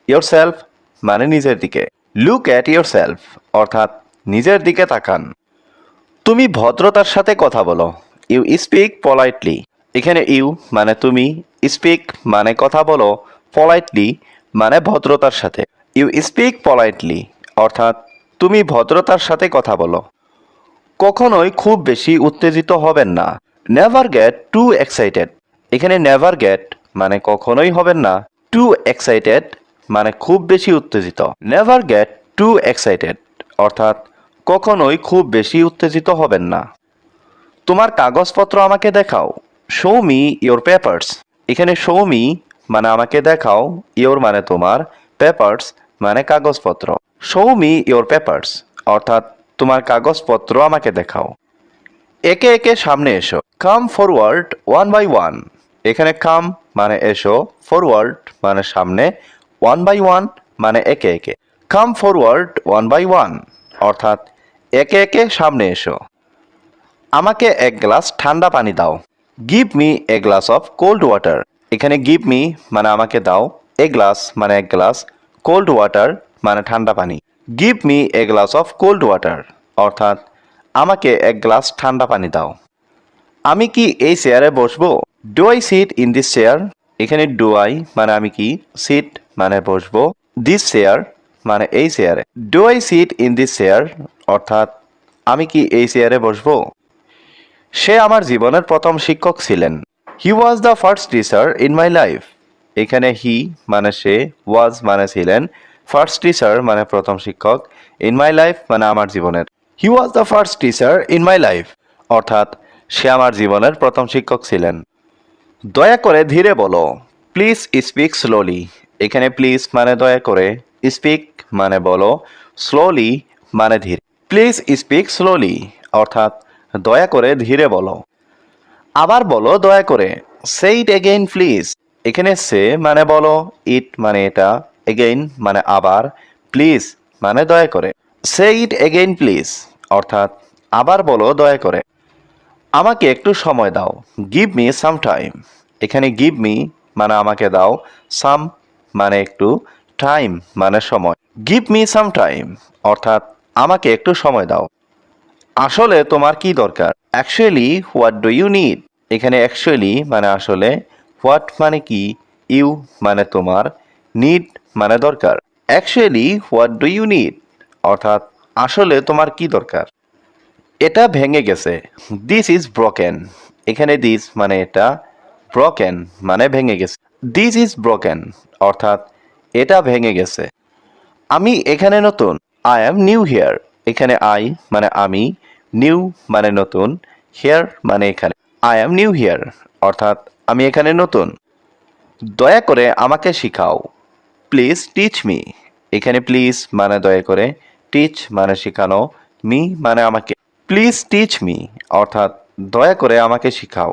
ইয়োর সেলফ মানে নিজের দিকে। লুক অ্যাট ইয়োর সেলফ অর্থাৎ নিজের দিকে তাকান। তুমি ভদ্রতার সাথে কথা বলো। You speak politely. এখানে ইউ মানে তুমি, স্পিক মানে কথা বলো, পলাইটলি মানে ভদ্রতার সাথে। ইউ স্পিক পলাইটলি অর্থাৎ তুমি ভদ্রতার সাথে কথা বলো। কখনোই খুব বেশি উত্তেজিত হবেন না। Never get too excited. এখানে নেভার গেট মানে কখনোই হবেন না, টু এক্সাইটেড মানে খুব বেশি উত্তেজিত। নেভার গেট টু এক্সাইটেড অর্থাৎ কখনোই খুব বেশি উত্তেজিত হবেন না। তোমার কাগজপত্র আমাকে দেখাও। Show me your papers. এখানে শো মি মানে আমাকে দেখাও, ইয়োর মানে তোমার, পেপার্স মানে কাগজপত্র। শো মি ইয়োর পেপার্স অর্থাৎ তোমার কাগজপত্র আমাকে দেখাও। একে একে সামনে এসো। Come forward one by one. এখানে কাম মানে এসো, ফরওয়ার্ড মানে সামনে, ওয়ান বাই ওয়ান মানে একে একে। Come forward one by one অর্থাৎ একে একে সামনে এসো। আমাকে এক গ্লাস ঠান্ডা পানি দাও। Give me a glass of cold water. এখানে গিভ মি মানে আমাকে দাও, এ গ্লাস মানে এক গ্লাস, কোল্ড ওয়াটার মানে ঠান্ডা পানি। Give me a glass of cold water অর্থাৎ আমাকে এক গ্লাস ঠান্ডা পানি দাও। আমি কি এই চেয়ারে বসবো? Do I sit in this chair. এখানে ডু আই মানে আমি কি, সিট মানে বসবো, দিস চেয়ার মানে এই চেয়ারে। Do I sit in this chair অর্থাৎ আমি কি এই চেয়ারে বসবো। সে আমার জীবনের প্রথম শিক্ষক ছিলেন। He was the first teacher in my life. এখানে হি মানে সে, ওয়াজ মানে ছিলেন, ফার্স্ট টিচার মানে প্রথম শিক্ষক, ইন মাই লাইফ মানে আমার জীবনের। He was the first teacher in my life অর্থাৎ সে আমার জীবনের প্রথম শিক্ষক ছিলেন। দয়া করে ধীরে বলো। Please speak slowly. এখানে প্লিজ মানে দয়া করে, স্পিক মানে বলো, স্লোলি মানে ধীরে। প্লিজ স্পিক স্লোলি অর্থাৎ দয়া করে ধীরে বলো। আবার বলো দয়া করে। সে ইট এগেইন প্লিজ। এখানে সে মানে বলো, ইট মানে এটা, এগেইন মানে আবার, প্লিজ মানে দয়া করে। সে ইট এগেইন প্লিজ অর্থাৎ আবার বলো দয়া করে। আমাকে একটু সময় দাও। Give me some time. এখানে গিভ মি মানে আমাকে দাও, সাম মানে একটু, টাইম মানে সময়। গিভ মি সাম টাইম অর্থাৎ আমাকে একটু সময় দাও। আসলে তোমার কি দরকার? Actually what do you need. এখানে অ্যাকচুয়ালি মানে আসলে, হোয়াট মানে কি, ইউ মানে তোমার, নিড মানে দরকার। Actually what do you need অর্থাৎ আসলে তোমার কি দরকার। এটা ভেঙে গেছে। This is broken. এখানে দিস মানে এটা, ব্রোকেন মানে ভেঙে গেছে। দিস ইজ ব্রোকেন অর্থাৎ এটা ভেঙে গেছে। আমি এখানে নতুন। I am new here. এখানে আই মানে আমি, নিউ মানে নতুন, হিয়ার মানে এখানে। আই অ্যাম নিউ হিয়ার অর্থাৎ আমি এখানে নতুন। দয়া করে আমাকে শিখাও। Please teach me. এখানে প্লিজ মানে দয়া করে, টিচ মানে শেখানো, মি মানে আমাকে। প্লিজ টিচ মি অর্থাৎ দয়া করে আমাকে শিখাও।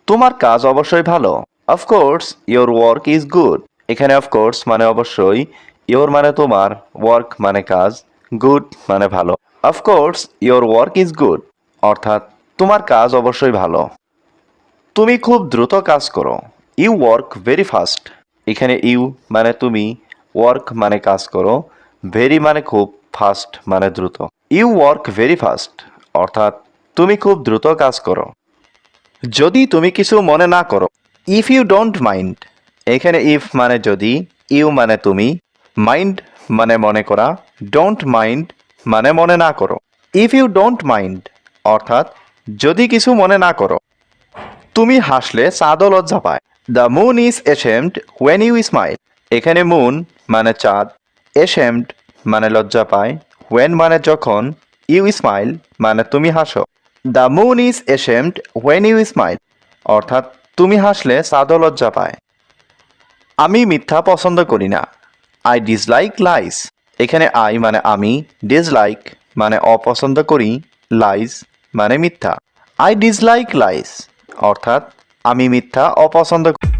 তোমার কাজ অবশ্যই ভালো। Of course your work is good. এখানে অফকোর্স মানে অবশ্যই, ইয়োর মানে তোমার, ওয়ার্ক মানে কাজ, গুড মানে ভালো। Of course your work is good অর্থাৎ তোমার কাজ অবশ্যই ভালো। তুমি খুব দ্রুত কাজ করো। You work very fast. এখানে ইউ মানে তুমি, ওয়ার্ক মানে কাজ করো, ভেরি মানে খুব, ফাস্ট মানে দ্রুত। ইউ ওয়ার্ক ভেরি ফাস্ট অর্থাৎ তুমি খুব দ্রুত কাজ করো। যদি তুমি কিছু মনে না করো। If you don't mind. এখানে ইফ মানে যদি, ইউ মানে তুমি, মাইন্ড মানে মনে করা, ডোন্ট মাইন্ড মানে মনে না করো। ইফ ইউ ডোন্ট মাইন্ড অর্থাৎ যদি কিছু মনে না করো। তুমি হাসলে চাঁদও লজ্জা পায়। The moon is ashamed when you smile. এখানে মুন মানে চাঁদ, এশেমড মানে লজ্জা পায়, হোয়েন মানে যখন, ইউ স্মাইল মানে তুমি হাসো। The moon is ashamed when you smile অর্থাৎ তুমি হাসলে চাঁদও লজ্জা পায়। আমি মিথ্যা পছন্দ করি না। I dislike lies. এখানে আই মানে আমি, ডিসলাইক মানে অপছন্দ করি, লাইস মানে মিথ্যা। আই ডিসলাইক লাইস অর্থাৎ আমি মিথ্যা অপছন্দ করি।